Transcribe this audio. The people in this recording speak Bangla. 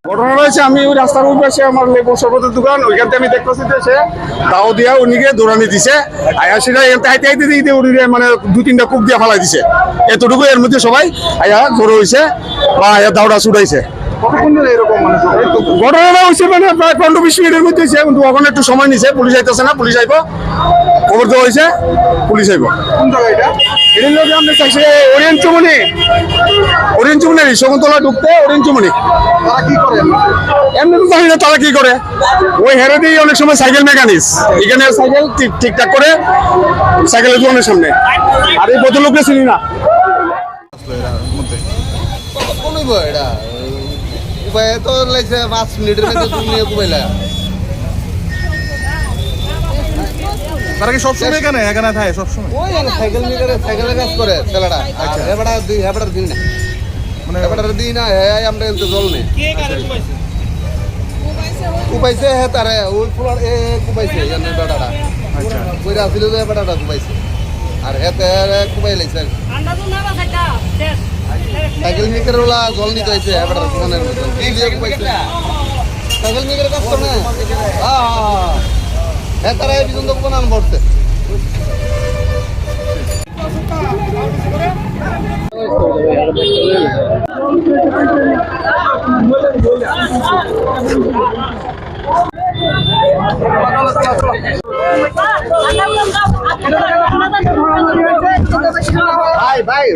ঘটনা রয়েছে, আমি ওই রাস্তার উপরে আমার লেবু শরবতের দোকান, ওইখান থেকে আমি দেখতেছি যে সে দাও দিয়া উনিকে দৌড়ানি দিছে। আয়া সেটা হাইতে হাইতে দিতে উনি মানে 2-3টা কূপ দিয়ে ফালাই দিছে। এতটুকু এর মধ্যে সবাই আয়া জড়ো হয়েছে বা আয়া দাউড়া ছুটাইছে। ঘটনাটা হয়েছে মানে প্রায় 15-20 মিনিটের মধ্যে হয়েছে, কিন্তু ওখানে একটু সময় নিছে। পুলিশ আইতেছে না, পুলিশ আইব, খবর দেওয়া হয়েছে, পুলিশ আইব। কোন জায়গা এটা? এর লোক আমরা চাইছে ওরিয়েন্ট চুমনি শকুন্তলা ঢুকতে ওরিয়েন্ট চুমনি। তারা কি করে এমনি তো জানি না তারা কি করে। ওই হেরে দিয়ে অনেক সময় সাইকেল মেকানিক্স, এখানে সাইকেল ঠিকঠাক করে সাইকেলের দোকানের সামনে। আর এই ভদ্রলোককে চিনি না। তো লাগছে 5 মিনিটের মধ্যে তুমি কুবাইলা। তারা কি সবসময় এখানে থাকে সবসময়? ওই সাইকেল নিয়ে সাইকেলের কাজ করে ছেলেটা। আচ্ছা হেবাটা দিন না, মানে হেবাটার দিন না আমরা এলতে জল নেই। কুবাইছে হে তারে ওই ফুলার কুবাইছে জানেন বেটাটা। আচ্ছা কইরা ছিল যে বেটাটা কুবাইছে আর হেতে কুবাই লাইছে। সাইকেল মিকের ওলা জল নিতে আইছে হেবাটার মনের মতো কি দিয়ে কুবাইছে। সাইকেল মিকের কাজ করে না। হে তারা এই পর্যন্ত কোনান পড়ছে। ভাই